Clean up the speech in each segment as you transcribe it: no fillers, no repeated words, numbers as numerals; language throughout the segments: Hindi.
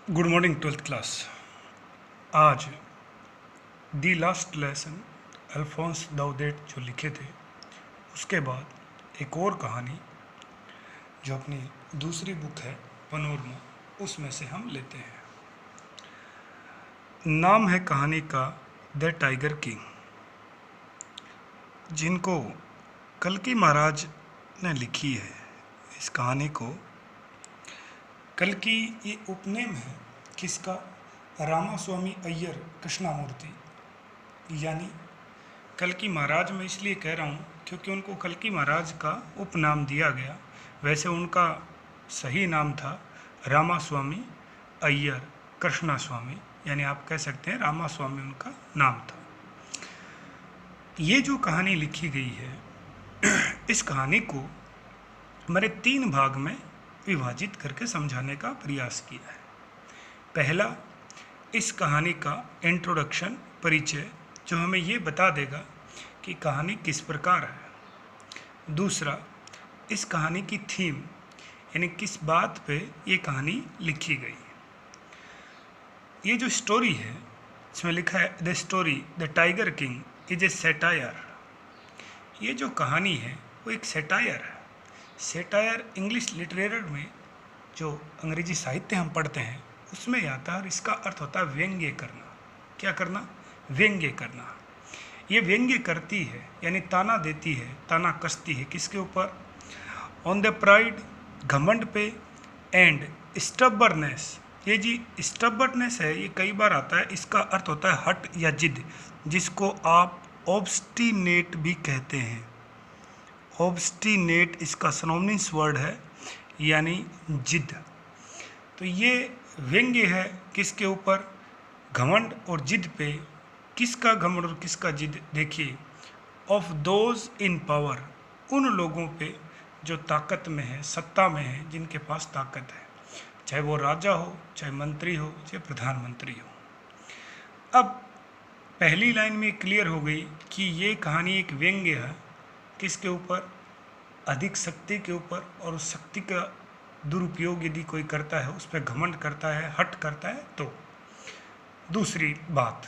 Good morning twelfth class. आज दी लास्ट लेसन अल्फोंस दाऊदेट जो लिखे थे, उसके बाद एक और कहानी जो अपनी दूसरी बुक है पनोरमा, उसमें से हम लेते हैं। नाम है कहानी का द टाइगर किंग, जिनको कल्कि महाराज ने लिखी है। इस कहानी को कल्कि ये उपनेम है किसका? रामास्वामी अय्यर कृष्णामूर्ति, यानी कल्कि महाराज। मैं इसलिए कह रहा हूँ क्योंकि उनको कल्कि महाराज का उपनाम दिया गया। वैसे उनका सही नाम था रामास्वामी अय्यर कृष्णास्वामी, यानी आप कह सकते हैं रामास्वामी उनका नाम था। ये जो कहानी लिखी गई है, इस कहानी को मैंने 3 भाग में विभाजित करके समझाने का प्रयास किया है। पहला, इस कहानी का इंट्रोडक्शन, परिचय, जो हमें ये बता देगा कि कहानी किस प्रकार है। दूसरा, इस कहानी की थीम, यानी किस बात पे ये कहानी लिखी गई। ये जो स्टोरी है, इसमें लिखा है the story the tiger king is a satire. ये जो कहानी है वो एक सेटायर है। सेटायर इंग्लिश लिटरेचर में जो अंग्रेजी साहित्य हम पढ़ते हैं उसमें आता है, और इसका अर्थ होता है व्यंग्य करना। क्या करना? व्यंग्य करना। ये व्यंग्य करती है, यानी ताना देती है, ताना कसती है। किसके ऊपर? ऑन द प्राइड, घमंड पे, एंड स्टबर्नेस। ये जी स्टबर्नेस है, ये कई बार आता है। इसका अर्थ होता है हट या जिद, जिसको आप ऑब्स्टिनेट भी कहते हैं। ऑब्स्टिनेट इसका सिनोनिम्स वर्ड है, यानी जिद। तो ये व्यंग्य है किसके ऊपर? घमंड और जिद पे। किसका घमंड और किसका जिद? देखिए, ऑफ दोज इन पावर, उन लोगों पे जो ताकत में है, सत्ता में है, जिनके पास ताकत है, चाहे वो राजा हो, चाहे मंत्री हो, चाहे प्रधानमंत्री हो। अब पहली लाइन में क्लियर हो गई कि ये कहानी एक व्यंग्य है। किसके ऊपर? अधिक शक्ति के ऊपर, और उस शक्ति का दुरुपयोग यदि कोई करता है, उस पर घमंड करता है, हट करता है तो। दूसरी बात,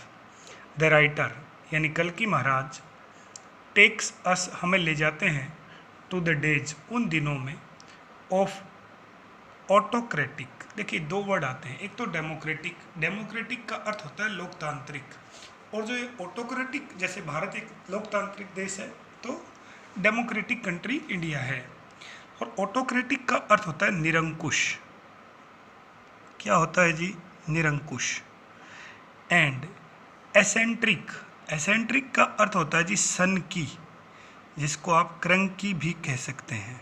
द राइटर यानी कल्कि महाराज टेक्स अस, हमें ले जाते हैं, टू द डेज, उन दिनों में, ऑफ ऑटोक्रेटिक। देखिए, 2 वर्ड आते हैं, एक तो डेमोक्रेटिक। डेमोक्रेटिक का अर्थ होता है लोकतांत्रिक, और जो ये ऑटोक्रेटिक, जैसे भारत एक लोकतांत्रिक देश है तो डेमोक्रेटिक कंट्री इंडिया है। और ऑटोक्रेटिक का अर्थ होता है निरंकुश। क्या होता है जी? निरंकुश। एंड एसेंट्रिक, एसेंट्रिक का अर्थ होता है जी सन की, जिसको आप क्रंकी भी कह सकते हैं।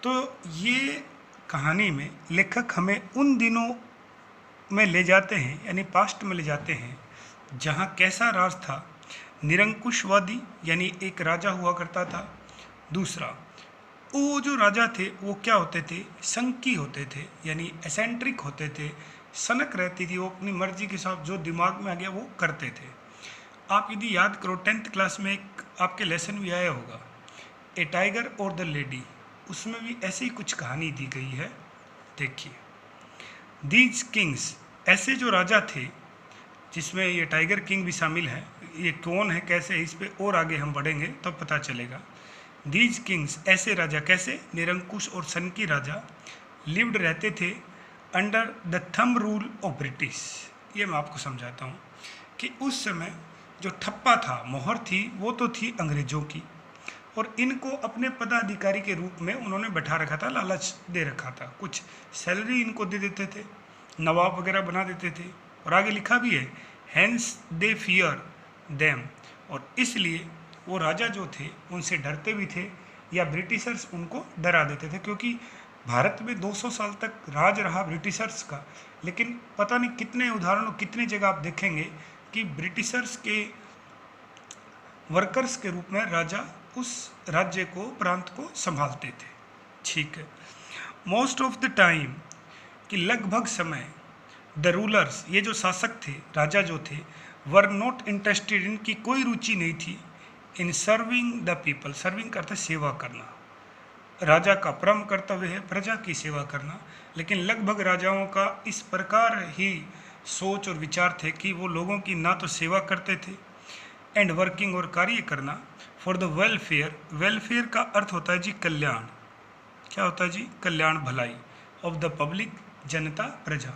तो ये कहानी में लेखक हमें उन दिनों में ले जाते हैं, यानी पास्ट में ले जाते हैं, जहाँ कैसा राज था? निरंकुशवादी, यानी एक राजा हुआ करता था। दूसरा, वो जो राजा थे वो क्या होते थे? संकी होते थे, यानी एसेंट्रिक होते थे। सनक रहती थी, वो अपनी मर्जी के साथ जो दिमाग में आ गया वो करते थे। आप यदि याद करो, 10th क्लास में एक आपके लेसन भी आया होगा, ए टाइगर और द लेडी, उसमें भी ऐसी कुछ कहानी दी गई है। देखिए, दीज किंग्स, ऐसे जो राजा थे, जिसमें ये टाइगर किंग भी शामिल है। ये कौन है, कैसे है, इस पे और आगे हम बढ़ेंगे तब तो पता चलेगा। दीज किंग्स, ऐसे राजा, कैसे? निरंकुश और सनकी राजा, लिव्ड रहते थे under the thumb rule of British. ये मैं आपको समझाता हूँ कि उस समय जो ठप्पा था, मोहर थी, वो तो थी अंग्रेजों की, और इनको अपने पदाधिकारी के रूप में उन्होंने बैठा रखा था, लालच दे रखा था। कुछ सैलरी इनको दे देते थे, नवाब वगैरह बना देते थे, और आगे लिखा भी है हैंस दे फियर देम, और इसलिए वो राजा जो थे उनसे डरते भी थे, या ब्रिटिशर्स उनको डरा देते थे। क्योंकि भारत में 200 साल तक राज रहा ब्रिटिशर्स का, लेकिन पता नहीं कितने उदाहरणों, कितने जगह आप देखेंगे कि ब्रिटिशर्स के वर्कर्स के रूप में राजा उस राज्य को, प्रांत को संभालते थे। ठीक है। मोस्ट ऑफ द टाइम, कि लगभग समय, द रूलर्स, ये जो शासक थे, राजा जो थे, वर नॉट इंटरेस्टेड, इनकी कोई रुचि नहीं थी, इन सर्विंग द पीपल। सर्विंग करते सेवा करना, राजा का परम कर्तव्य है प्रजा की सेवा करना, लेकिन लगभग राजाओं का इस प्रकार ही सोच और विचार थे कि वो लोगों की ना तो सेवा करते थे एंड वर्किंग और कार्य करना फॉर द वेलफेयर। वेलफेयर का अर्थ होता है जी कल्याण। क्या होता है जी? कल्याण, भलाई ऑफ द पब्लिक, जनता, प्रजा।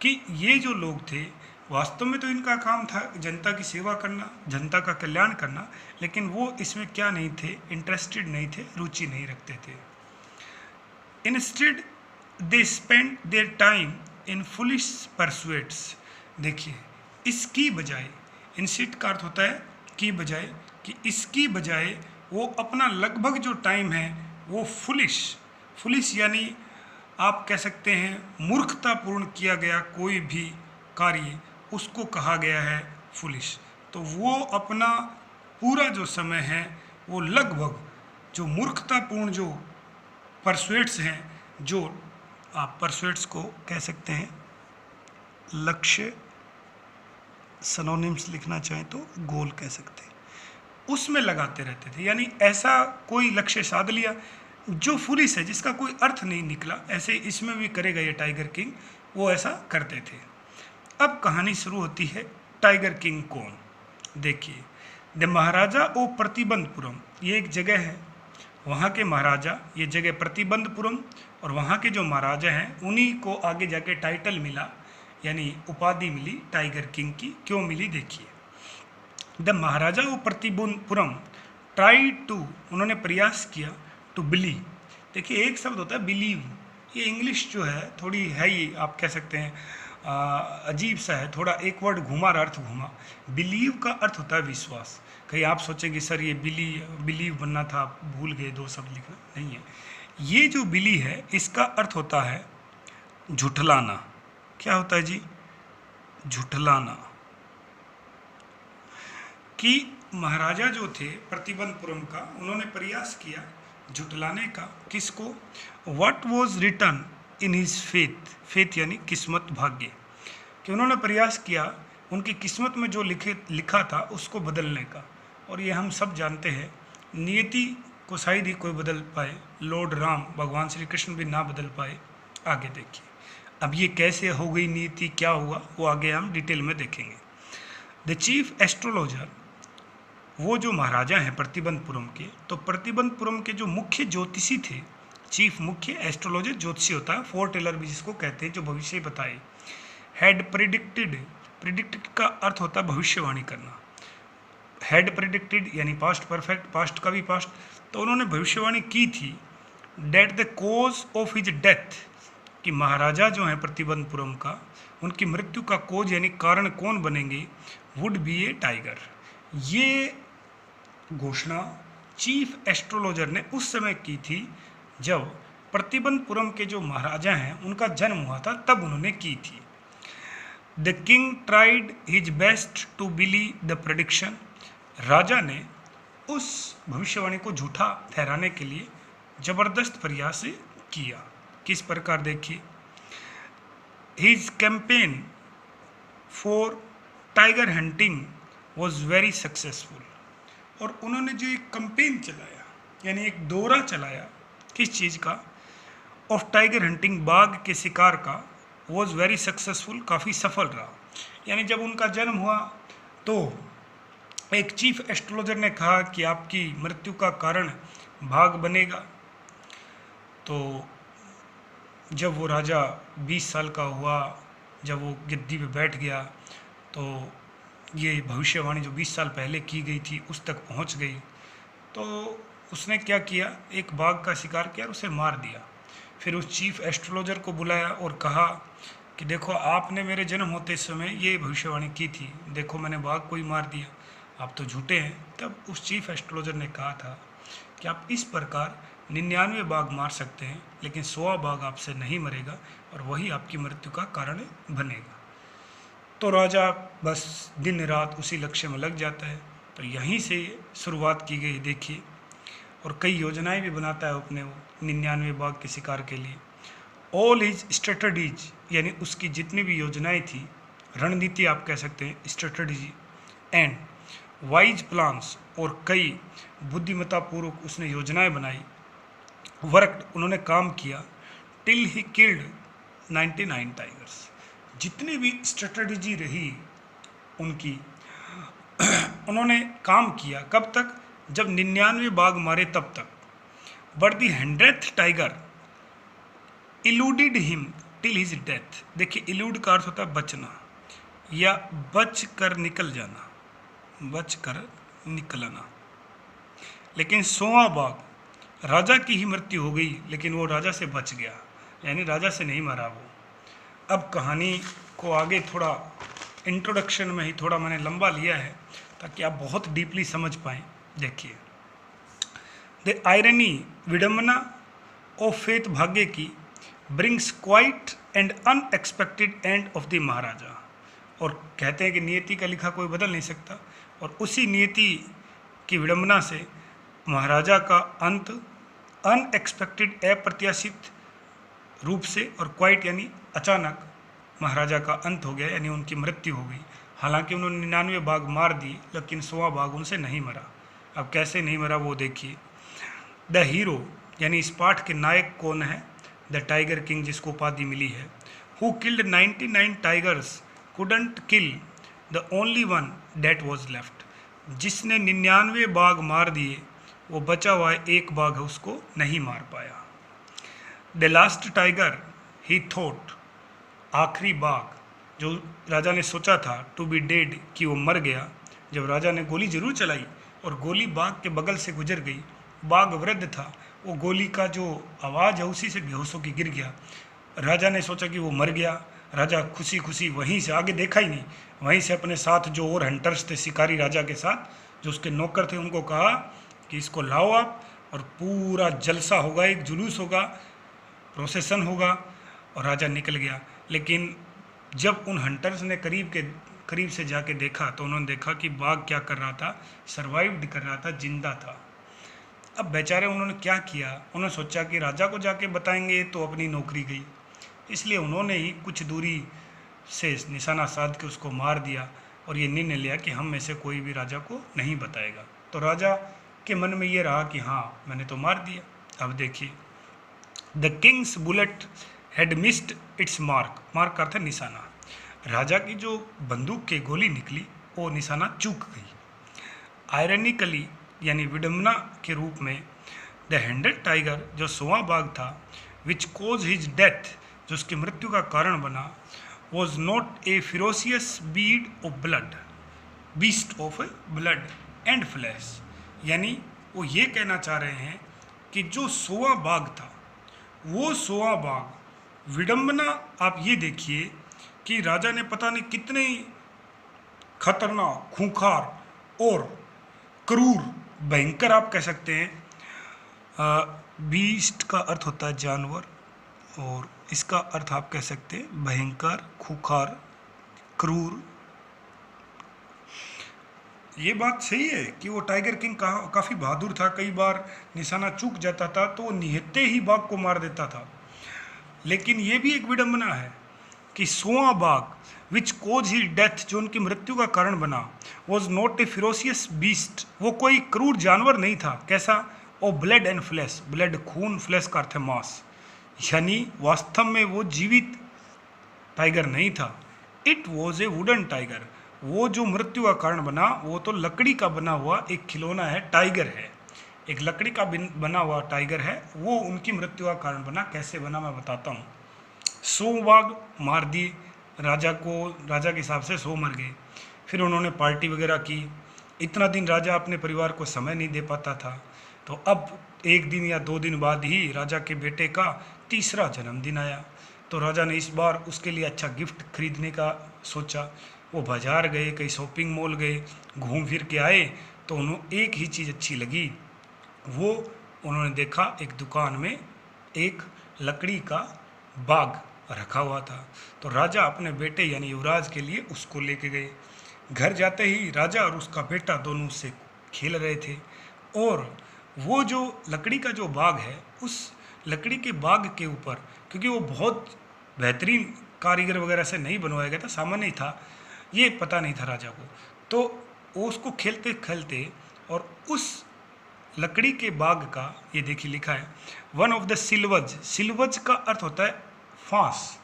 कि ये जो लोग थे वास्तव में तो इनका काम था जनता की सेवा करना, जनता का कल्याण करना, लेकिन वो इसमें क्या नहीं थे, इंटरेस्टेड नहीं थे, रुचि नहीं रखते थे। Instead they spend their time in foolish pursuits. देखिए, इसकी बजाय, इंस्टेड का अर्थ होता है की बजाय, कि इसकी बजाय वो अपना लगभग जो टाइम है वो फुलिश यानी आप कह सकते हैं मूर्खतापूर्ण किया गया कोई भी कार्य उसको कहा गया है फुलिश। तो वो अपना पूरा जो समय है वो लगभग जो मूर्खतापूर्ण जो परसुएट्स हैं, जो आप परसुएट्स को कह सकते हैं लक्ष्य, सिनोनिम्स लिखना चाहें तो गोल कह सकते हैं, उसमें लगाते रहते थे। यानी ऐसा कोई लक्ष्य साध लिया जो फुलिश है, जिसका कोई अर्थ नहीं निकला, ऐसे इसमें भी करेगा ये टाइगर किंग, वो ऐसा करते थे। अब कहानी शुरू होती है। टाइगर किंग कौन? देखिए, द महाराजा ओ प्रतिबंधपुरम, ये एक जगह है, वहाँ के महाराजा, ये जगह प्रतिबंधपुरम, और वहाँ के जो महाराजा हैं उन्हीं को आगे जाके टाइटल मिला, यानी उपाधि मिली टाइगर किंग की। क्यों मिली? देखिए, the Maharaja of Pratibandhapuram try to, उन्होंने प्रयास किया, टू बिलीव। देखिए, एक शब्द होता है बिलीव, ये इंग्लिश जो है थोड़ी है ही, आप कह सकते हैं अजीब सा है, थोड़ा एक वर्ड घुमा अर्थ घुमा। बिलीव का अर्थ होता है विश्वास। कहीं आप सोचेंगे सर ये बिलीव बनना था, आप भूल गए, दो शब्द लिखना नहीं है। ये जो बिली है इसका अर्थ होता है झुठलाना। क्या होता है जी? झुठलाना। कि महाराजा जो थे प्रतिबंधपुरम का, उन्होंने प्रयास किया झुटलाने का। किसको? What was written in his faith यानी किस्मत, भाग्य। कि उन्होंने प्रयास किया उनकी किस्मत में जो लिखा था उसको बदलने का। और ये हम सब जानते हैं, नियति को शायद ही कोई बदल पाए, लॉर्ड राम भगवान श्री कृष्ण भी ना बदल पाए। आगे देखिए, अब ये कैसे हो गई नियति, क्या हुआ, वो आगे हम डिटेल में देखेंगे। द चीफ एस्ट्रोलॉजर, वो जो महाराजा हैं प्रतिबंधपुरम के, तो प्रतिबंधपुरम के जो मुख्य ज्योतिषी थे, चीफ मुख्य एस्ट्रोलॉजर ज्योतिषी होता है, फोरटेलर भी जिसको कहते हैं, जो भविष्य बताए। हैड प्रिडिक्टेड, प्रिडिक्टेड का अर्थ होता है भविष्यवाणी करना। हैड प्रिडिक्टेड यानी पास्ट परफेक्ट, पास्ट का भी पास्ट। तो उन्होंने भविष्यवाणी की थी that the cause of his death, कि महाराजा जो हैं प्रतिबंधपुरम का, उनकी मृत्यु का कोज यानी कारण कौन बनेंगे, वुड बी ए टाइगर। ये घोषणा चीफ एस्ट्रोलॉजर ने उस समय की थी जब प्रतिबंधपुरम के जो महाराजा हैं उनका जन्म हुआ था, तब उन्होंने की थी। The king tried his best to believe the prediction, राजा ने उस भविष्यवाणी को झूठा ठहराने के लिए जबरदस्त प्रयास किया। किस प्रकार? देखिए, his campaign for tiger hunting was very successful. और उन्होंने जो एक कैंपेन चलाया, यानी एक दौरा चलाया, किस चीज़ का? ऑफ टाइगर हंटिंग, बाघ के शिकार का, वॉज वेरी सक्सेसफुल, काफ़ी सफल रहा। यानी जब उनका जन्म हुआ तो एक चीफ एस्ट्रोलॉजर ने कहा कि आपकी मृत्यु का कारण बाघ बनेगा। तो जब वो राजा 20 साल का हुआ, जब वो गद्दी पे बैठ गया, तो ये भविष्यवाणी जो 20 साल पहले की गई थी उस तक पहुंच गई। तो उसने क्या किया, एक बाघ का शिकार किया और उसे मार दिया। फिर उस चीफ एस्ट्रोलॉजर को बुलाया और कहा कि देखो, आपने मेरे जन्म होते समय ये भविष्यवाणी की थी, देखो मैंने बाघ को ही मार दिया, आप तो झूठे हैं। तब उस चीफ एस्ट्रोलॉजर ने कहा था कि आप इस प्रकार 99 बाघ मार सकते हैं, लेकिन 100 बाघ आपसे नहीं मरेगा और वही आपकी मृत्यु का कारण बनेगा। तो राजा बस दिन रात उसी लक्ष्य में लग जाता है। तो यहीं से शुरुआत की गई, देखिए, और कई योजनाएं भी बनाता है अपने वो 99 बाघ के शिकार के लिए। ऑल हिज स्ट्रेटजीज, यानी उसकी जितनी भी योजनाएं थी, रणनीति आप कह सकते हैं, स्ट्रेटजी, एंड वाइज प्लान्स, और कई बुद्धिमत्तापूर्वक उसने योजनाएं बनाई, वर्कड, उन्होंने काम किया, टिल ही किल्ड 99 टाइगर्स, जितनी भी स्ट्रेटजी रही उनकी, उन्होंने काम किया कब तक, जब 99 बाघ मारे तब तक। But the 100th tiger eluded him till his death. देखिए इलूड का अर्थ होता है बचना या बच कर निकल जाना, बच कर निकलना। लेकिन 100वां बाघ राजा की ही मृत्यु हो गई, लेकिन वो राजा से बच गया, यानी राजा से नहीं मरा वो। अब कहानी को आगे थोड़ा इंट्रोडक्शन में ही थोड़ा मैंने लंबा लिया है ताकि आप बहुत डीपली समझ पाएँ। देखिए, द आयरनी, विडम्बना ऑफ फेथ भाग्य की, brings quite and unexpected end of the Maharaja. और कहते हैं कि नियति का लिखा कोई बदल नहीं सकता, और उसी नियति की विडम्बना से महाराजा का अंत अनएक्सपेक्टेड, अप्रत्याशित रूप से, और क्वाइट यानी अचानक महाराजा का अंत हो गया, यानी उनकी मृत्यु हो गई। हालांकि उन्होंने 99 बाघ मार दिए, लेकिन 100वां बाघ उनसे नहीं मरा। अब कैसे नहीं मरा वो देखिए। द हीरो यानी इस पाठ के नायक कौन है, द टाइगर किंग जिसको उपाधि मिली है, who killed 99 tigers couldn't kill the only one that was left, जिसने 99 बाघ मार दिए, वो बचा हुआ एक बाघ है उसको नहीं मार पाया। The last tiger he thought, आखिरी बाघ जो राजा ने सोचा था टू बी डेड, कि वो मर गया। जब राजा ने गोली जरूर चलाई और गोली बाघ के बगल से गुजर गई, बाघ वृद्ध था, वो गोली का जो आवाज़ है उसी से बेहोश होकर गिर गया। राजा ने सोचा कि वो मर गया। राजा खुशी खुशी वहीं से, आगे देखा ही नहीं, वहीं से अपने साथ जो और हंटर्स थे, शिकारी राजा के साथ जो उसके नौकर थे, उनको कहा कि इसको लाओ आप, और पूरा जलसा होगा, एक जुलूस होगा, प्रोसेसन होगा, और राजा निकल गया। लेकिन जब उन हंटर्स ने करीब से जाके देखा तो उन्होंने देखा कि बाघ क्या कर रहा था, सर्वाइव्ड कर रहा था, जिंदा था। अब बेचारे उन्होंने क्या किया, उन्होंने सोचा कि राजा को जाके बताएंगे तो अपनी नौकरी गई, इसलिए उन्होंने ही कुछ दूरी से निशाना साध के उसको मार दिया, और ये निर्णय लिया कि हम में से कोई भी राजा को नहीं बताएगा। तो राजा के मन में ये रहा कि हाँ मैंने तो मार दिया। अब देखिए, the Kings bullet had missed it's mark, mark का अर्थ है निशाना। राजा की जो बंदूक के गोली निकली वो निशाना चूक गई। आयरनिकली यानी विडम्बना के रूप में, द 100th टाइगर जो 100वां बाघ था, विच कोज हिज डेथ, जो उसकी मृत्यु का कारण बना, was not a ferocious beast of blood and flesh. यानी वो ये कहना चाह रहे हैं कि जो 100वां बाघ था, वो 100वां बाघ विडम्बना, आप ये देखिए कि राजा ने पता नहीं कितने खतरनाक, खूंखार और क्रूर, भयंकर आप कह सकते हैं। बीस्ट का अर्थ होता है जानवर, और इसका अर्थ आप कह सकते हैं भयंकर, खूंखार, क्रूर। ये बात सही है कि वो टाइगर किंग काफ़ी बहादुर था, कई बार निशाना चूक जाता था तो वो निहत्ते ही बाघ को मार देता था। लेकिन ये भी एक विडंबना है कि 100वां बाघ विच कोज ही डेथ, जो उनकी मृत्यु का कारण बना, was not a ferocious beast, वो कोई क्रूर जानवर नहीं था। कैसा? Of blood and flesh, blood खून, फ्लैश का अर्थ है मांस, यानी वास्तव में वो जीवित टाइगर नहीं था। It was a wooden tiger, वो जो मृत्यु का कारण बना वो तो लकड़ी का बना हुआ एक खिलौना है, टाइगर है, एक लकड़ी का बना हुआ टाइगर है, वो उनकी मृत्यु का कारण बना। कैसे बना मैं बताता हूँ। 100 बाघ मार दिए राजा को, राजा के हिसाब से 100 मर गए। फिर उन्होंने पार्टी वगैरह की। इतना दिन राजा अपने परिवार को समय नहीं दे पाता था, तो अब 1 दिन या 2 दिन बाद ही राजा के बेटे का 3रा जन्मदिन आया। तो राजा ने इस बार उसके लिए अच्छा गिफ्ट खरीदने का सोचा। वो बाजार गए, कई शॉपिंग मॉल गए, घूम फिर के आए, तो उन्होंने एक ही चीज़ अच्छी लगी, वो उन्होंने देखा एक दुकान में एक लकड़ी का बाग रखा हुआ था। तो राजा अपने बेटे यानी युवराज के लिए उसको लेके गए। घर जाते ही राजा और उसका बेटा दोनों उससे खेल रहे थे, और वो जो लकड़ी का जो बाग है, उस लकड़ी के बाग के ऊपर, क्योंकि वो बहुत बेहतरीन कारीगर वगैरह से नहीं बनवाया गया था, सामान्य ही था, ये पता नहीं था राजा को, तो वो उसको खेलते खेलते और उस लकड़ी के बाग का, ये देखिए लिखा है, वन ऑफ द सिल्वज। सिल्वज का अर्थ होता है फांस,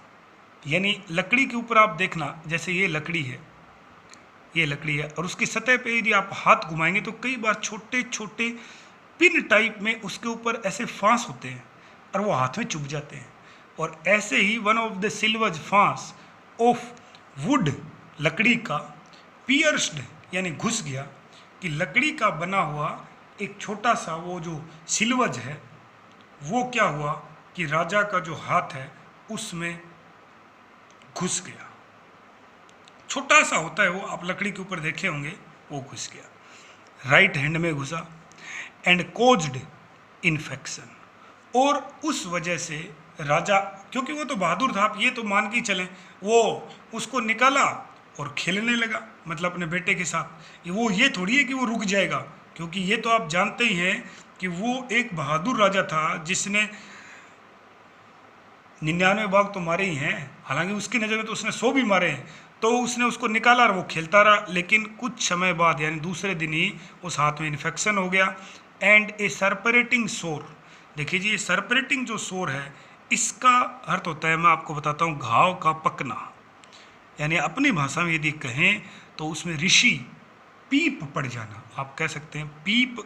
यानी लकड़ी के ऊपर आप देखना, जैसे ये लकड़ी है, ये लकड़ी है, और उसकी सतह पे यदि आप हाथ घुमाएंगे तो कई बार छोटे छोटे पिन टाइप में उसके ऊपर ऐसे फांस होते हैं और वो हाथ में चुभ जाते हैं। और ऐसे ही वन ऑफ द सिल्वज फांस ऑफ वुड, लकड़ी का, पियर्स्ड यानी घुस गया, कि लकड़ी का बना हुआ एक छोटा सा वो जो सिल्वज है वो क्या हुआ कि राजा का जो हाथ है उसमें घुस गया। छोटा सा होता है वो, आप लकड़ी के ऊपर देखे होंगे, वो घुस गया, राइट हैंड में घुसा। एंड कोज्ड इन्फेक्शन, और उस वजह से राजा, क्योंकि वो तो बहादुर था, आप ये तो मान के चलें, वो उसको निकाला और खेलने लगा, मतलब अपने बेटे के साथ। वो ये थोड़ी है कि वो रुक जाएगा, क्योंकि ये तो आप जानते ही हैं कि वो एक बहादुर राजा था जिसने 99 बाघ तो मारे ही हैं, हालांकि उसकी नज़र में तो उसने 100 भी मारे हैं। तो उसने उसको निकाला और वो खेलता रहा, लेकिन कुछ समय बाद यानी दूसरे दिन ही उस हाथ में इन्फेक्शन हो गया। एंड ए सरपरेटिंग सोर, देखिए जी, ये सरपरेटिंग जो सोर है इसका अर्थ होता है, मैं आपको बताता हूँ, घाव का पकना, यानी अपनी भाषा में यदि कहें तो उसमें ऋषि पीप पड़ जाना, आप कह सकते हैं पीप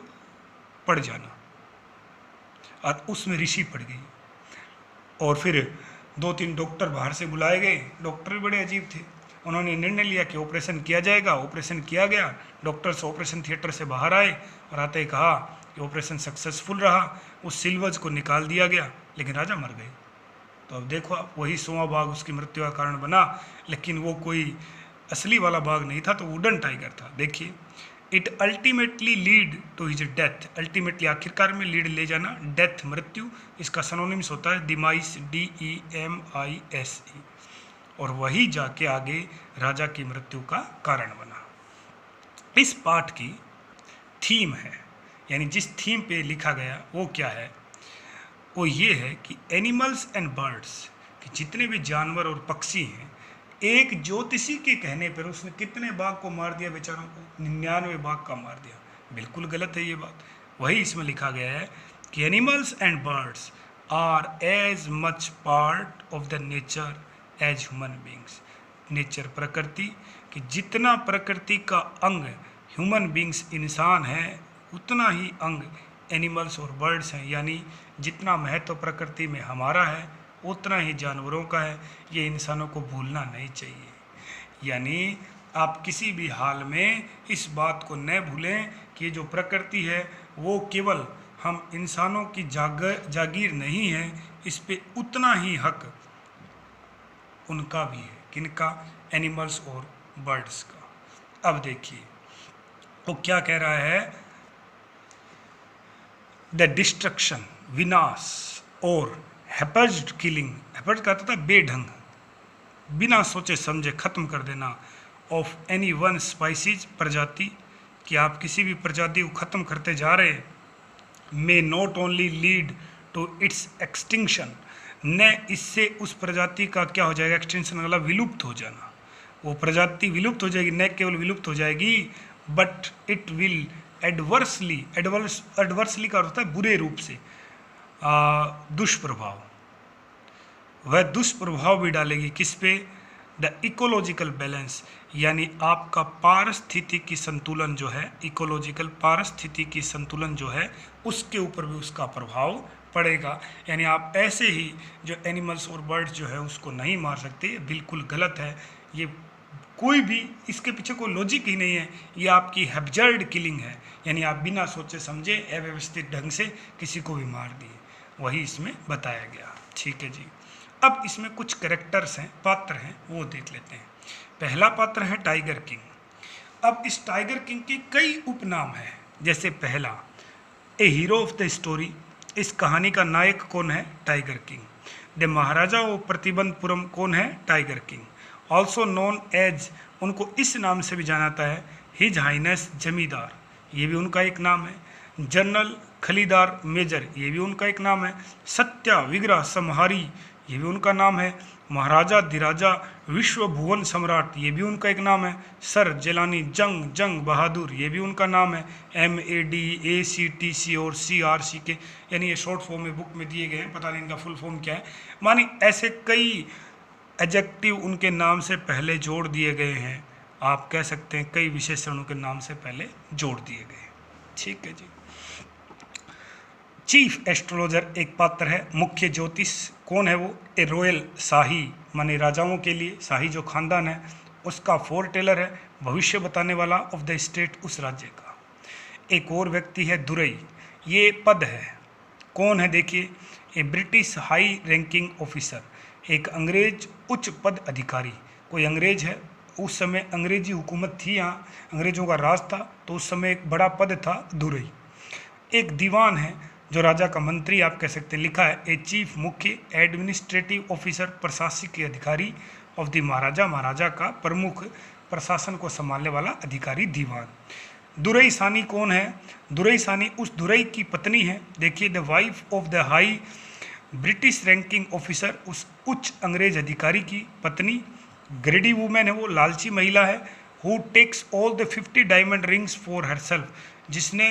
पड़ जाना, और उसमें ऋषि पड़ गई। और फिर 2-3 डॉक्टर बाहर से बुलाए गए, डॉक्टर भी बड़े अजीब थे, उन्होंने निर्णय लिया कि ऑपरेशन किया जाएगा। ऑपरेशन किया गया, डॉक्टर्स ऑपरेशन थिएटर से बाहर आए और आते ही कहा कि ऑपरेशन सक्सेसफुल रहा, उस सिल्वज को निकाल दिया गया, लेकिन राजा मर गए। तो अब देखो आप, वही 100वां बाघ उसकी मृत्यु का कारण बना, लेकिन वो कोई असली वाला बाघ नहीं था, तो वुडन टाइगर था। देखिए, it ultimately lead to his death, ultimately आखिरकार में लीड ले जाना, डेथ मृत्यु, इसका सिनोनिम्स होता है डिमाइस, DEMISE, और वही जाके आगे राजा की मृत्यु का कारण बना। इस पाठ की थीम है, यानी जिस थीम पे लिखा गया वो क्या है, वो ये है कि एनिमल्स एंड बर्ड्स, कि जितने भी जानवर और पक्षी हैं, एक ज्योतिषी के कहने पर उसने कितने बाघ को मार दिया बेचारों को, 99 बाघ का मार दिया। बिल्कुल गलत है ये बात। वही इसमें लिखा गया है कि animals and birds are as much part of the nature as human beings. Nature, प्रकृति, कि जितना प्रकृति का अंग ह्यूमन बींग्स इंसान है, उतना ही अंग एनिमल्स और बर्ड्स हैं, यानी जितना महत्व प्रकृति में हमारा है उतना ही जानवरों का है। ये इंसानों को भूलना नहीं चाहिए, यानी आप किसी भी हाल में इस बात को न भूलें कि जो प्रकृति है वो केवल हम इंसानों की जागीर नहीं है, इस पे उतना ही हक उनका भी है। किनका? एनिमल्स और बर्ड्स का। अब देखिए वो क्या कह रहा है, द डिस्ट्रक्शन, विनाश, और हैपर्ड किलिंग, हैपर्ड का था बेढंग, बिना सोचे समझे खत्म कर देना, ऑफ एनी वन स्पाइसीज, प्रजाति, कि आप किसी भी प्रजाति को खत्म करते जा रहे, may not only lead to its extinction, न इससे उस प्रजाति का क्या हो जाएगा, एक्सटेंशन वाला विलुप्त हो जाना, वो प्रजाति विलुप्त हो जाएगी, न केवल विलुप्त हो जाएगी, but it will adversely, adversely का होता है बुरे रूप से, दुष्प्रभाव, वह दुष्प्रभाव भी डालेगी किस पे, द इकोलॉजिकल बैलेंस, यानी आपका पारिस्थितिकी संतुलन जो है, इकोलॉजिकल पारिस्थितिकी संतुलन जो है उसके ऊपर भी उसका प्रभाव पड़ेगा। यानी आप ऐसे ही जो एनिमल्स और बर्ड्स जो है उसको नहीं मार सकते, बिल्कुल गलत है ये, कोई भी इसके पीछे कोई लॉजिक ही नहीं है, ये आपकी हैब्जर्ड किलिंग है, यानी आप बिना सोचे समझे अव्यवस्थित ढंग से किसी को भी मार दिए, वही इसमें बताया गया। ठीक है जी, अब इसमें कुछ कैरेक्टर्स हैं, पात्र हैं, वो देख लेते हैं। पहला पात्र है टाइगर किंग। अब इस टाइगर किंग के कई उपनाम हैं, जैसे पहला, a hero of the story, इस कहानी का नायक कौन है, tiger king. The Maharaja of Pratibandapuram कौन है, tiger king. Also known as, उनको इस नाम से भी जाना जाता है, हिज हाइनेस जमींदार, ये भी उनका एक नाम है। जनरल खलीदार मेजर, ये भी उनका एक नाम है। सत्या विग्रह समहारी, ये भी उनका नाम है। महाराजा धीराजा विश्व भुवन सम्राट, ये भी उनका एक नाम है। सर जिलानी जंग बहादुर, ये भी उनका नाम है। MAD ACTC और CRCK, यानी ये शॉर्ट फॉर्म में बुक में दिए गए हैं, पता नहीं इनका फुल फॉर्म क्या है। मानी ऐसे कई एडजेक्टिव उनके नाम से पहले जोड़ दिए गए हैं, आप कह सकते हैं कई विशेषण उनके नाम से पहले जोड़ दिए गए। ठीक है जी। चीफ एस्ट्रोलॉजर एक पात्र है। मुख्य ज्योतिष कौन है वो? ए रॉयल शाही, माने राजाओं के लिए शाही जो खानदान है उसका फोरटेलर है, भविष्य बताने वाला ऑफ द स्टेट, उस राज्य का। एक और व्यक्ति है दुरई, ये पद है, कौन है देखिए, ए ब्रिटिश हाई रैंकिंग ऑफिसर, एक अंग्रेज उच्च पद अधिकारी। कोई अंग्रेज है, उस समय अंग्रेजी हुकूमत थी, यहाँ अंग्रेजों का राज था, तो उस समय एक बड़ा पद था दुरई। एक दीवान है जो राजा का मंत्री आप कह सकते हैं, लिखा है ए चीफ, मुख्य एडमिनिस्ट्रेटिव ऑफिसर, प्रशासकीय अधिकारी ऑफ द महाराजा, महाराजा का प्रमुख प्रशासन को संभालने वाला अधिकारी दीवान। दुरई सानी कौन है? दुरई सानी उस दुरई की पत्नी है, देखिए the wife of the high British ranking officer, उस उच्च अंग्रेज अधिकारी की पत्नी। ग्रेडी वुमेन है वो, लालची महिला है। Who takes all the 50 diamond rings for herself, जिसने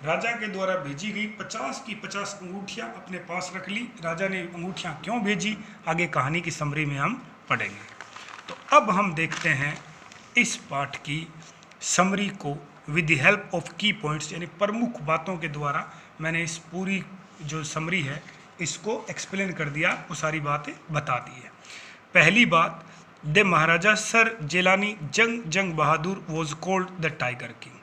राजा के द्वारा भेजी गई 50 की 50 अंगूठियाँ अपने पास रख ली। राजा ने अंगूठियाँ क्यों भेजी, आगे कहानी की समरी में हम पढ़ेंगे। तो अब हम देखते हैं इस पाठ की समरी को विद द हेल्प ऑफ की पॉइंट्स, यानी प्रमुख बातों के द्वारा मैंने इस पूरी जो समरी है इसको एक्सप्लेन कर दिया, वो सारी बातें बता दी है। पहली बात, the Maharaja sir Jilani Jung Bahadur was called the tiger king,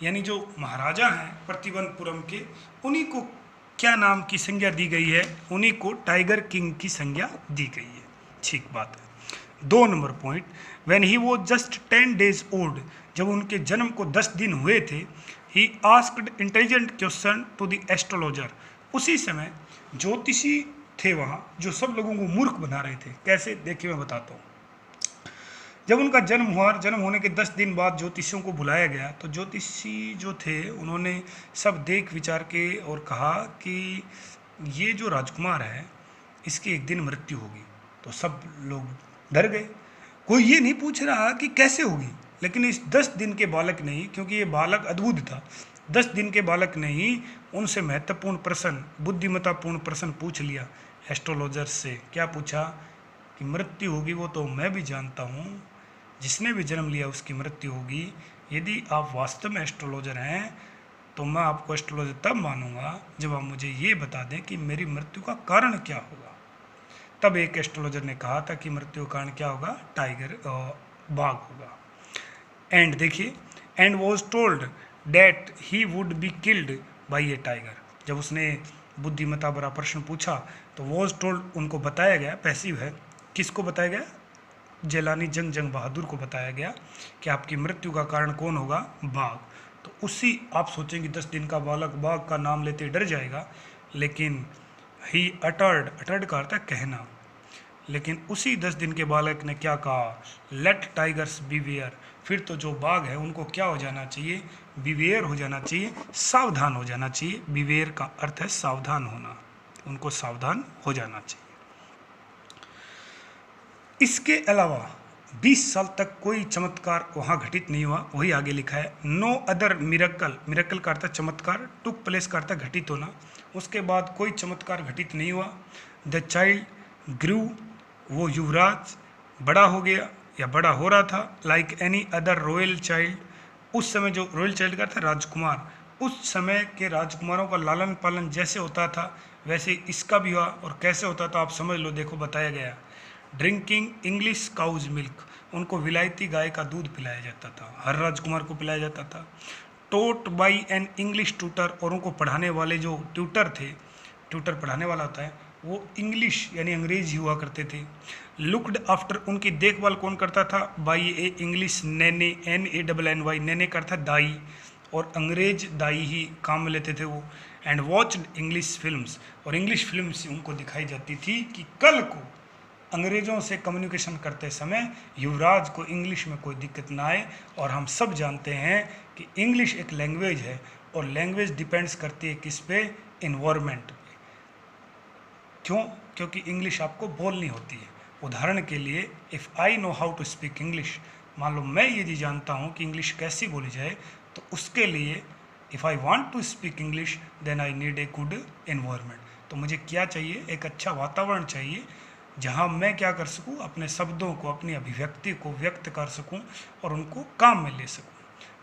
यानी जो महाराजा हैं प्रतिबंधपुरम के, उन्हीं को क्या नाम की संज्ञा दी गई है? उन्हीं को टाइगर किंग की संज्ञा दी गई है। ठीक बात है। 2 number point, when he was just 10 days old, जब उनके जन्म को 10 दिन हुए थे, he asked intelligent question to the astrologer, उसी समय ज्योतिषी थे वहाँ जो सब लोगों को मूर्ख बना रहे थे। कैसे, देखिए मैं बताता हूँ। जब उनका जन्म हुआ, जन्म होने के 10 दिन बाद ज्योतिषियों को बुलाया गया, तो ज्योतिषी जो थे उन्होंने सब देख विचार के और कहा कि ये जो राजकुमार है इसकी एक दिन मृत्यु होगी। तो सब लोग डर गए, कोई ये नहीं पूछ रहा कि कैसे होगी, लेकिन इस 10 दिन के बालक ने ही, क्योंकि ये बालक अद्भुत था, 10 दिन के बालक ने ही उनसे महत्वपूर्ण प्रश्न, बुद्धिमत्तापूर्ण प्रश्न पूछ लिया एस्ट्रोलॉजर से। क्या पूछा कि मृत्यु होगी वो तो मैं भी जानता हूँ, जिसने भी जन्म लिया उसकी मृत्यु होगी। यदि आप वास्तव में एस्ट्रोलॉजर हैं तो मैं आपको एस्ट्रोलॉजर तब मानूंगा जब आप मुझे ये बता दें कि मेरी मृत्यु का कारण क्या होगा। तब एक एस्ट्रोलॉजर ने कहा था कि मृत्यु का कारण क्या होगा? टाइगर, बाघ होगा। एंड देखिए, and was told that he would be killed by A tiger. जब उसने बुद्धिमत्ता भरा प्रश्न पूछा तो वॉज टोल्ड, उनको बताया गया, पैसिव है, किसको बताया गया? जेलानी जंग बहादुर को बताया गया कि आपकी मृत्यु का कारण कौन होगा? बाघ। तो उसी, आप सोचेंगे 10 दिन का बालक बाघ का नाम लेते डर जाएगा, लेकिन ही अटर्ड का अर्थ है कहना, लेकिन उसी 10 दिन के बालक ने क्या कहा? Let tigers beware. फिर तो जो बाघ है उनको क्या हो जाना चाहिए? बीवेयर हो जाना चाहिए, सावधान हो जाना चाहिए। बीवेयर का अर्थ है सावधान होना, उनको सावधान हो जाना चाहिए। इसके अलावा 20 साल तक कोई चमत्कार वहाँ घटित नहीं हुआ, वही आगे लिखा है। नो अदर मिरेकल, मिरेकल का अर्थ चमत्कार, टुक प्लेस का अर्थ घटित होना, उसके बाद कोई चमत्कार घटित नहीं हुआ। द चाइल्ड ग्रू, वो युवराज बड़ा हो गया या बड़ा हो रहा था, like any other royal child. उस समय जो रॉयल चाइल्ड का था राजकुमार, उस समय के राजकुमारों का लालन पालन जैसे होता था वैसे इसका भी हुआ। और कैसे होता था आप समझ लो, देखो बताया गया। ड्रिंकिंग इंग्लिश काउज मिल्क, उनको विलायती गाय का दूध पिलाया जाता था, हर राजकुमार को पिलाया जाता था। टोट बाई एन इंग्लिश ट्यूटर, और उनको पढ़ाने वाले जो ट्यूटर थे, ट्यूटर पढ़ाने वाला होता है, वो इंग्लिश यानी अंग्रेजी हुआ करते थे। लुक्ड आफ्टर, उनकी देखभाल कौन करता था? बाई ए इंग्लिश नैने, NANNY, नैने का अर्थ दाई, और अंग्रेज दाई ही काम में लेते थे वो। एंड वॉच्ड इंग्लिश फिल्म्स, और इंग्लिश फिल्म्स उनको दिखाई जाती थी कि कल को अंग्रेज़ों से कम्युनिकेशन करते समय युवराज को इंग्लिश में कोई दिक्कत ना आए। और हम सब जानते हैं कि इंग्लिश एक लैंग्वेज है, और लैंग्वेज डिपेंड्स करती है किस पे? इन्वायरमेंट पे। क्यों? क्योंकि इंग्लिश आपको बोलनी होती है। उदाहरण के लिए, if I know how to speak English, मान लो मैं यदि जानता हूँ कि इंग्लिश कैसी बोली जाए, तो उसके लिए if I want to speak English then I need a good environment. तो मुझे क्या चाहिए? एक अच्छा वातावरण चाहिए जहाँ मैं क्या कर सकूँ, अपने शब्दों को, अपनी अभिव्यक्ति को व्यक्त कर सकूँ और उनको काम में ले सकूँ।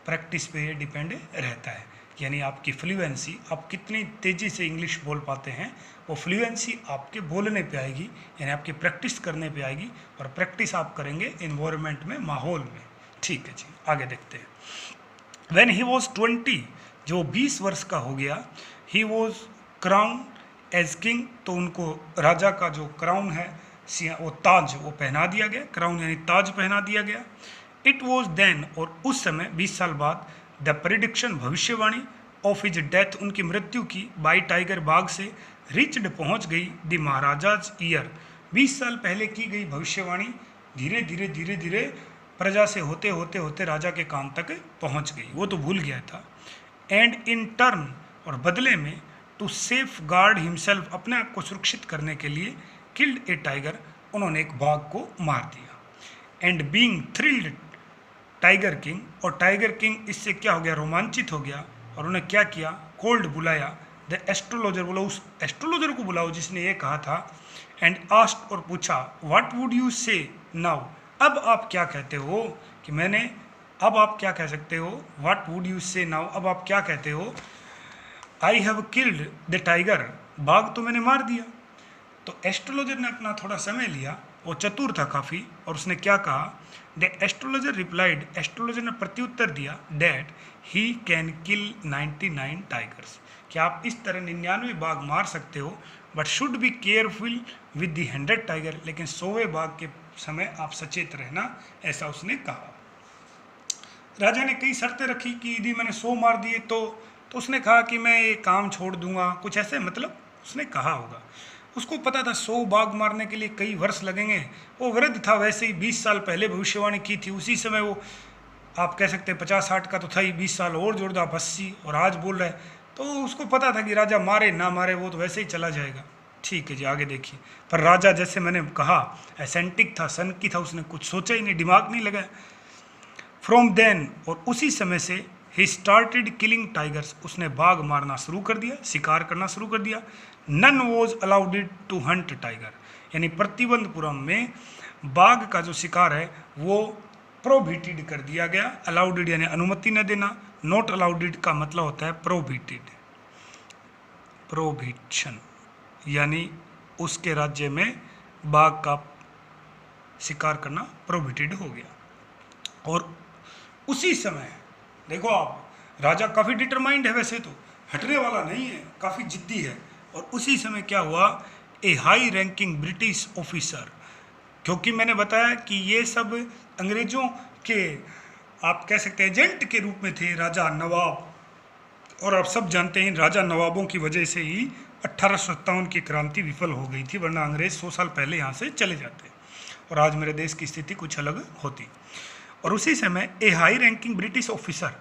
प्रैक्टिस पे ये डिपेंड रहता है, यानी आपकी फ्लुएंसी, आप कितनी तेज़ी से इंग्लिश बोल पाते हैं, वो फ्लुएंसी आपके बोलने पे आएगी, यानी आपकी प्रैक्टिस करने पे आएगी। और प्रैक्टिस आप करेंगे इन्वायरमेंट में, माहौल में। ठीक है जी, आगे देखते हैं। व्हेन ही वॉज 20, जो 20 वर्ष का हो गया, he was crown as king, तो उनको राजा का जो क्राउन है, वो ताज, वो पहना दिया गया। क्राउन यानी ताज पहना दिया गया। इट वॉज देन, और उस समय 20 साल बाद, द प्रिडिक्शन, भविष्यवाणी, ऑफ हिज डेथ, उनकी मृत्यु की, बाई टाइगर, बाघ से, रिच्ड, पहुंच गई, द महाराजाज ईयर, 20 साल पहले की गई भविष्यवाणी धीरे धीरे धीरे धीरे प्रजा से होते होते होते राजा के कान तक पहुंच गई। वो तो भूल गया था। एंड इन टर्न, और बदले में, टू सेफ गार्ड हिमसेल्फ, अपने आप को सुरक्षित करने के लिए, किल्ड ए टाइगर, उन्होंने एक बाघ को मार दिया। And being thrilled tiger king, और टाइगर किंग इससे क्या हो गया? रोमांचित हो गया। और उन्हें क्या किया? कोल्ड, बुलाया। द एस्ट्रोलॉजर, बोला उस एस्ट्रोलॉजर को बुलाओ जिसने ये कहा था। एंड आस्क्ड, और पूछा, व्हाट वुड यू से नाउ, अब आप क्या कहते हो? कि मैंने, अब आप क्या कह सकते हो? व्हाट वुड यू से नाउ, अब आप क्या कहते हो? I have killed the tiger, बाघ तो मैंने मार दिया। तो एस्ट्रोलॉजर ने अपना थोड़ा समय लिया, वो चतुर था काफ़ी, और उसने क्या कहा? द एस्ट्रोलॉजर रिप्लाइड, एस्ट्रोलॉजर ने प्रत्युत्तर दिया, that he can kill 99 tigers, कि आप इस तरह 99 बाघ मार सकते हो, but should be careful with the 100 tiger, लेकिन 100वें बाघ के समय आप सचेत रहना, ऐसा उसने कहा। राजा ने कई शर्तें रखी कि यदि मैंने 100 मार दिए तो उसने कहा कि मैं ये काम छोड़ दूंगा, कुछ ऐसे मतलब उसने कहा होगा। उसको पता था 100 बाघ मारने के लिए कई वर्ष लगेंगे। वो वृद्ध था, वैसे ही 20 साल पहले भविष्यवाणी की थी, उसी समय वो, आप कह सकते हैं 50-60 का तो था ही, 20 साल और जोड़ दो आप 80, और आज बोल रहे हैं। तो उसको पता था कि राजा मारे ना मारे वो तो वैसे ही चला जाएगा। ठीक है जी, आगे देखिए। पर राजा, जैसे मैंने कहा, एसेंटिक था, सन की था, उसने कुछ सोचा ही नहीं, दिमाग नहीं लगाया। फ्रॉम देन, और उसी समय से, ही स्टार्टेड किलिंग टाइगर्स, उसने बाघ मारना शुरू कर दिया, शिकार करना शुरू कर दिया। None was allowed to hunt tiger, यानी प्रतिबंधपुरम में बाघ का जो शिकार है वो प्रोहिबिटेड कर दिया गया। अलाउडेड यानी अनुमति न देना, नॉट अलाउडेड का मतलब होता है प्रोहिबिटेड, प्रोहिबिशन, यानी उसके राज्य में बाघ का शिकार करना प्रोहिबिटेड हो गया। और उसी समय देखो आप, राजा काफ़ी डिटरमाइंड है, वैसे तो हटने वाला नहीं है, काफ़ी जिद्दी है। और उसी समय क्या हुआ? ए हाई रैंकिंग ब्रिटिश ऑफिसर, क्योंकि मैंने बताया कि ये सब अंग्रेज़ों के, आप कह सकते हैं, एजेंट के रूप में थे, राजा नवाब। और आप सब जानते हैं राजा नवाबों की वजह से ही 1857 की क्रांति विफल हो गई थी, वरना अंग्रेज़ 100 साल पहले यहाँ से चले जाते और आज मेरे देश की स्थिति कुछ अलग होती। और उसी समय ए हाई रैंकिंग ब्रिटिश ऑफिसर,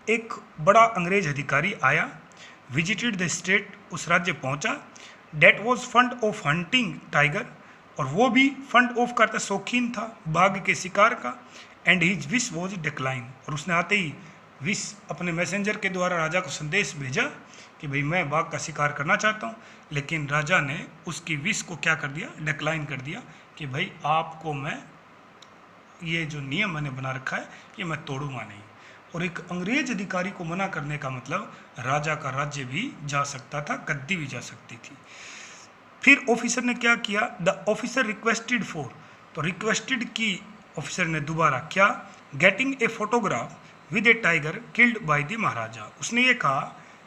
एक बड़ा अंग्रेज अधिकारी आया, विजिटेड द स्टेट, उस राज्य पहुंचा, that was fond of hunting tiger, और वो भी फंड ऑफ करता, शौकीन था बाघ के शिकार का। And his wish was decline, और उसने आते ही विश अपने मैसेंजर के द्वारा राजा को संदेश भेजा कि भाई मैं बाघ का शिकार करना चाहता हूँ। लेकिन राजा ने उसकी विश को क्या कर दिया? डिक्लाइन कर दिया कि भाई आपको मैं, ये जो नियम मैंने बना रखा है ये मैं तोड़ूंगा नहीं। और एक अंग्रेज अधिकारी को मना करने का मतलब राजा का राज्य भी जा सकता था, गद्दी भी जा सकती थी। फिर ऑफिसर ने क्या किया? द ऑफिसर रिक्वेस्टेड फॉर, तो रिक्वेस्टेड की ऑफिसर ने दोबारा क्या? Getting a photograph with a tiger killed by the Maharaja. उसने ये कहा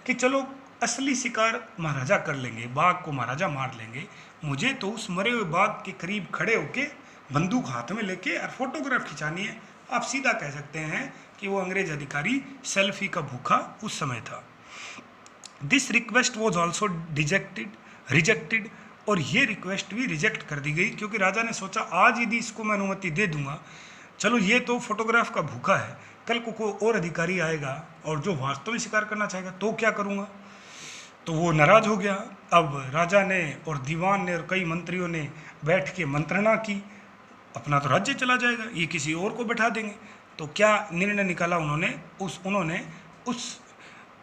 कि चलो असली शिकार महाराजा कर लेंगे, बाघ को महाराजा मार लेंगे, मुझे तो उस मरे हुए बाघ के करीब खड़े होके बंदूक हाथ में लेके और फोटोग्राफ खिंचानी है। आप सीधा कह सकते हैं कि वो अंग्रेज अधिकारी सेल्फी का भूखा उस समय था। This request was also rejected, और ये रिक्वेस्ट भी रिजेक्ट कर दी गई, क्योंकि राजा ने सोचा आज यदि इसको मैं अनुमति दे दूंगा, चलो ये तो फोटोग्राफ का भूखा है, कल को कोई और अधिकारी आएगा और जो वास्तव में शिकार करना चाहेगा तो क्या करूंगा। तो वो नाराज हो गया। अब राजा ने और दीवान ने और कई मंत्रियों ने बैठ के मंत्रणा की, अपना तो राज्य चला जाएगा, ये किसी और को बैठा देंगे। तो क्या निर्णय निकाला उन्होंने उस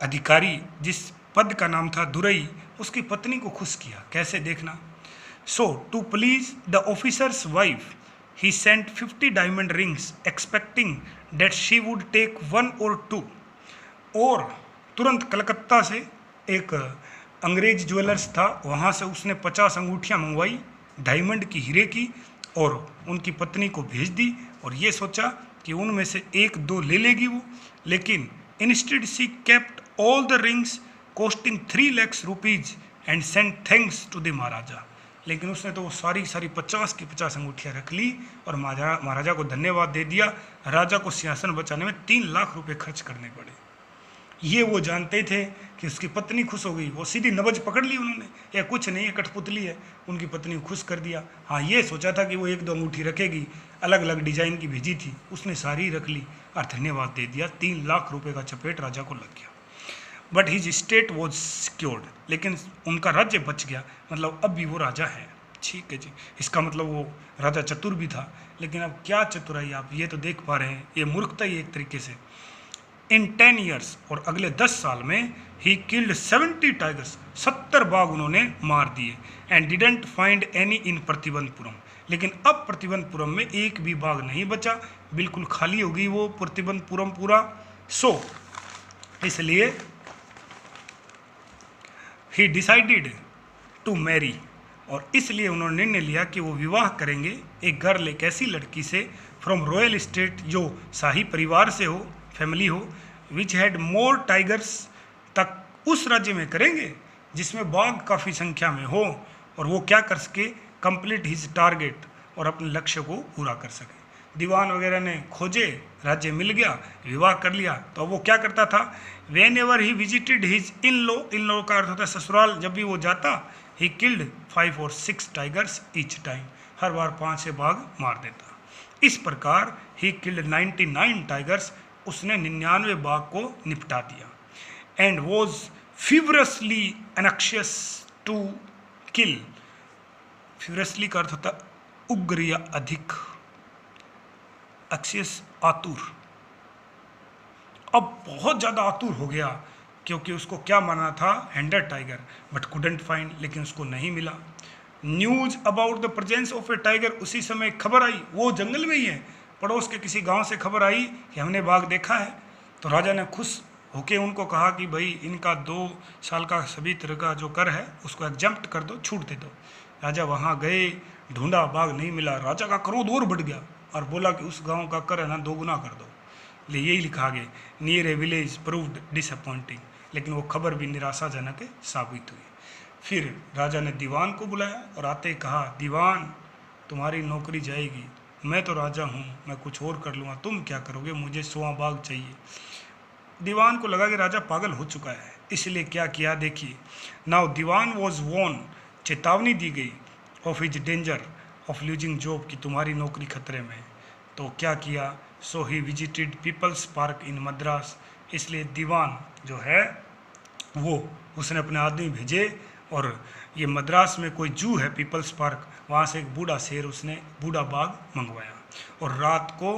अधिकारी जिस पद का नाम था दुरई, उसकी पत्नी को खुश किया। कैसे, देखना। So to please the officer's wife he sent 50 diamond rings expecting that she would take 1 or 2। और तुरंत कलकत्ता से एक अंग्रेज ज्वेलर्स था, वहाँ से उसने 50 अंगूठियाँ मंगवाई डायमंड की, हीरे की, और उनकी पत्नी को भेज दी। और ये सोचा कि उनमें से 1-2 ले लेगी वो। लेकिन instead she kept all the rings costing 3 lakh rupees and sent thanks to the Maharaja. लेकिन उसने तो वो सारी 50 की 50 अंगूठियाँ रख ली और महाराजा को धन्यवाद दे दिया। राजा को सिंहासन बचाने में 3 लाख रुपए खर्च करने पड़े। ये वो जानते थे कि उसकी पत्नी खुश हो गई, वो सीधी नब्ज पकड़ ली उन्होंने, या कुछ नहीं, कठपुतली है, उनकी पत्नी को खुश कर दिया। हाँ, ये सोचा था कि वो 1-2 अंगूठी रखेगी, अलग अलग डिजाइन की भेजी थी, उसने सारी रख ली और धन्यवाद दे दिया। 3 लाख रुपए का चपेट राजा को लग गया। But his state was secured, लेकिन उनका राज्य बच गया, मतलब अब भी वो राजा है। ठीक है जी, इसका मतलब वो राजा चतुर भी था। लेकिन अब क्या चतुराई, आप ये तो देख पा रहे हैं, ये मूर्खता ही एक तरीके से। इन 10 ईयर्स, और अगले 10 साल में, ही किल्ड 70 टाइगर्स, 70 बाघ उन्होंने मार दिए। And didn't find any in Pratibandapuram, लेकिन अब प्रतिबंधपुरम में एक भी बाघ नहीं बचा, बिल्कुल खाली हो गई वो प्रतिबंधपुरम पूरा। सो इसलिए ही डिसाइडेड टू मैरी, और इसलिए उन्होंने निर्णय लिया कि वो विवाह करेंगे एक गर्ल, एक ऐसी लड़की से, फ्रॉम रॉयल स्टेट, जो शाही परिवार से हो, फैमिली हो, विच हैड मोर टाइगर्स, तक उस राज्य में करेंगे जिसमें बाघ काफ़ी संख्या में हो, और वो क्या कर सके, कंप्लीट हिज टारगेट, और अपने लक्ष्य को पूरा कर सके। दीवान वगैरह ने खोजे, राज्य मिल गया, विवाह कर लिया। तो वो क्या करता था, whenever he visited his in law का अर्थ होता है ससुराल, जब भी वो जाता, he killed 5 or 6 tigers each time, हर बार 5 से बाघ मार देता। इस प्रकार ही किल्ड 99 टाइगर्स, उसने 99 बाघ को निपटा दिया। And was feverishly anxious to kill, feverishly का अर्थ होता उग्र या अधिक, एक्सियस आतुर, अब बहुत ज़्यादा आतुर हो गया, क्योंकि उसको क्या माना था, 100 टाइगर, बट कुडेंट फाइंड, लेकिन उसको नहीं मिला। News about the presence of A tiger, उसी समय खबर आई, वो जंगल में ही है, पड़ोस के किसी गांव से खबर आई कि हमने बाघ देखा है। तो राजा ने खुश होके उनको कहा कि भाई इनका 2 साल का सभी तरह का जो कर है उसको एग्जम्प्ट कर दो, छूट दे दो। राजा वहाँ गए, ढूंढा, बाघ नहीं मिला। राजा का क्रोध और बढ़ गया और बोला कि उस गांव का कर है ना 2 गुना कर दो। ले यही लिखा आगे, नियर ए विलेज प्रूव्ड डिसअपॉइंटिंग, लेकिन वो खबर भी निराशाजनक साबित हुई। फिर राजा ने दीवान को बुलाया और आते ही कहा, दीवान तुम्हारी नौकरी जाएगी, मैं तो राजा हूँ, मैं कुछ और कर लूँगा, तुम क्या करोगे, मुझे 100 बाघ चाहिए। दीवान को लगा कि राजा पागल हो चुका है, इसलिए क्या किया देखिए। नाउ दीवान वॉज वॉर्न, चेतावनी दी गई, of his danger of losing job, कि तुम्हारी नौकरी खतरे में है। तो क्या किया, so he visited peoples park in Madras, इसलिए दीवान जो है वो उसने अपने आदमी भेजे, और ये मद्रास में कोई जू है पीपल्स पार्क, वहाँ से एक बूढ़ा शेर, उसने बूढ़ा बाघ मंगवाया, और रात को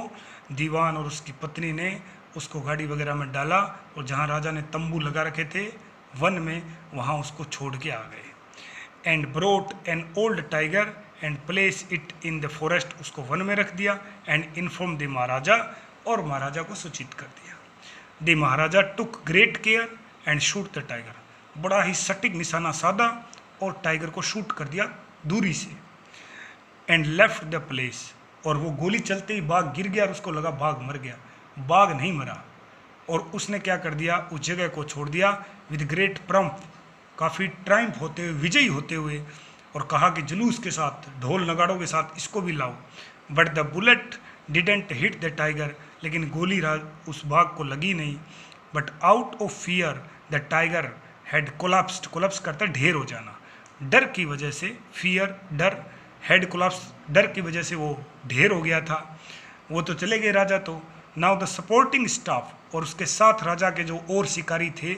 दीवान और उसकी पत्नी ने उसको गाड़ी वगैरह में डाला, और जहाँ राजा ने तंबू लगा रखे थे वन में, वहाँ उसको छोड़ के आ गए। And brought an old tiger and place it in the forest, उसको वन में रख दिया। एंड इन्फॉर्म द महाराजा, और महाराजा को सूचित कर दिया। The Maharaja took great care and shoot the tiger, बड़ा ही सटीक निशाना साधा और टाइगर को शूट कर दिया दूरी से। एंड लेफ्ट द प्लेस, और वो गोली चलते ही बाघ गिर गया और उसको लगा बाघ मर गया, बाघ नहीं मरा, और उसने क्या कर दिया, उस जगह को छोड़ दिया विद ग्रेट प्रम्प, काफ़ी ट्रायम्फ होते हुए, विजयी होते हुए, और कहा कि जुलूस के साथ, ढोल नगाड़ों के साथ इसको भी लाओ। But the bullet didn't hit the tiger, लेकिन गोली उस बाघ को लगी नहीं। But out of fear the tiger had collapsed, collapse करता ढेर हो जाना, डर की वजह से, फियर डर, हेड कोलैप्स डर की वजह से वो ढेर हो गया था। वो तो चले गए राजा तो। नाउ द सपोर्टिंग स्टाफ, और उसके साथ राजा के जो और शिकारी थे,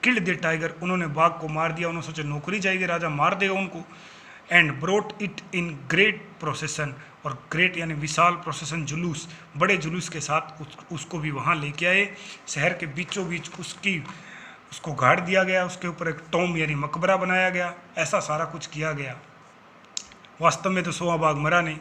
किल्ड द टाइगर, उन्होंने बाघ को मार दिया। उन्होंने सोचा नौकरी जाएगी, राजा मार देगा उनको। And brought it in great प्रोसेसन, और ग्रेट यानी विशाल, प्रोसेसन जुलूस, बड़े जुलूस के साथ उसको भी वहाँ लेके आए। शहर के बीचों बीच उसको गाड़ दिया गया, उसके ऊपर एक टॉम यानी मकबरा बनाया गया। ऐसा सारा कुछ किया गया। वास्तव में तो 100वां बाघ मरा नहीं।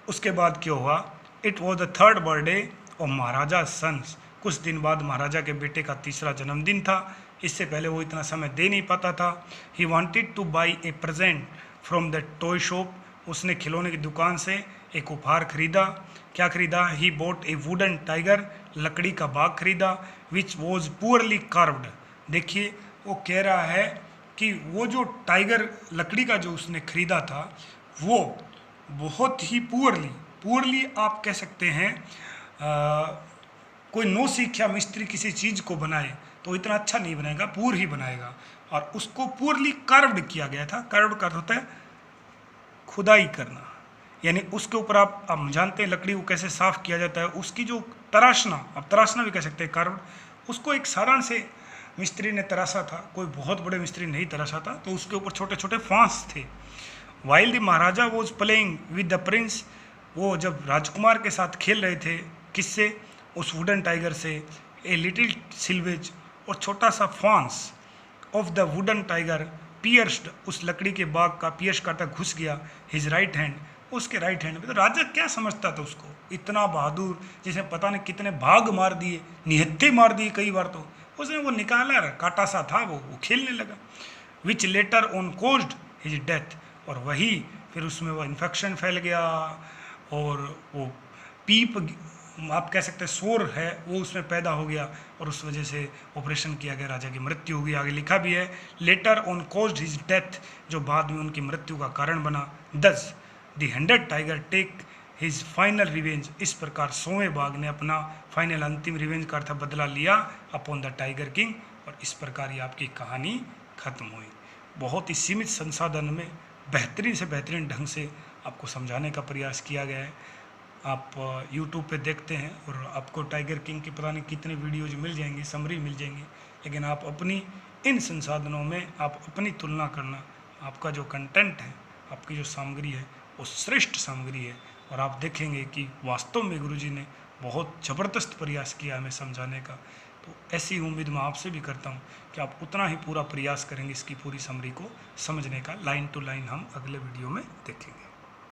उसके बाद क्या हुआ, it was the 3rd birthday of Maharaja sons, कुछ दिन बाद महाराजा के बेटे का 3रा जन्मदिन था। इससे पहले वो इतना समय दे नहीं पाता था। He wanted two by A present from the toy shop, उसने खिलौने की दुकान से एक उपहार खरीदा। क्या खरीदा, he bought A wooden tiger, लकड़ी का बाघ खरीदा, विच वॉज पुअरली कार्व्ड। देखिए वो कह रहा है कि वो जो टाइगर लकड़ी का जो उसने खरीदा था वो बहुत ही पुअरली आप कह सकते हैं, कोई नौसिखिया मिस्त्री किसी चीज़ को बनाए तो इतना अच्छा नहीं बनाएगा, पुअर ही बनाएगा। और उसको पुअरली कार्व्ड किया गया था। कार्व्ड का होता है खुदाई करना, यानी उसके ऊपर आप जानते हैं लकड़ी को कैसे साफ किया जाता है, उसकी जो तराशना, आप तराशना भी कह सकते हैं कार्व्ड, उसको एक साधारण से मिस्त्री ने तराशा था, कोई बहुत बड़े मिस्त्री नहीं तराशा था, तो उसके ऊपर छोटे छोटे फांस थे। While the Maharaja was playing with the Prince, वो जब राजकुमार के साथ खेल रहे थे, किससे, उस वुडन टाइगर से, ए लिटिल सिल्वेज, और छोटा सा फांस of the wooden tiger pierced, उस लकड़ी के बाग का पियर्स करता घुस गया, हिज राइट हैंड, उसके राइट हैंड में। तो राजा क्या समझता था उसको, इतना बहादुर जिसने पता नहीं कितने भाग मार दिए, निहत्थे मार दिए कई बार, तो उसने वो निकाला, काटा सा था वो खेलने लगा। Which later on caused his death, और वही फिर उसमें वो इन्फेक्शन फैल गया, और वो पीप आप कह सकते हैं शोर है वो उसमें पैदा हो गया, और उस वजह से ऑपरेशन किया गया, राजा की मृत्यु हो गई। आगे लिखा भी है later on caused his death, जो बाद में उनकी मृत्यु का कारण बना। Thus the 100 tiger take his final revenge, इस प्रकार 100वें बाघ ने अपना फाइनल अंतिम रिवेंज का अर्थ बदला लिया अपॉन द टाइगर किंग, और इस प्रकार ये आपकी कहानी खत्म हुई। बहुत ही सीमित संसाधन में बेहतरीन से बेहतरीन ढंग से आपको समझाने का प्रयास किया गया है। आप YouTube पे देखते हैं और आपको टाइगर किंग की पता नहीं कितने वीडियोज मिल जाएंगी, समरी मिल जाएंगी, लेकिन आप अपनी इन संसाधनों में आप अपनी तुलना करना, आपका जो कंटेंट है, आपकी जो सामग्री है वो श्रेष्ठ सामग्री है, और आप देखेंगे कि वास्तव में गुरुजी ने बहुत ज़बरदस्त प्रयास किया हमें समझाने का। तो ऐसी उम्मीद मैं आपसे भी करता हूँ कि आप उतना ही पूरा प्रयास करेंगे इसकी पूरी समरी को समझने का। लाइन टू लाइन हम अगले वीडियो में देखेंगे।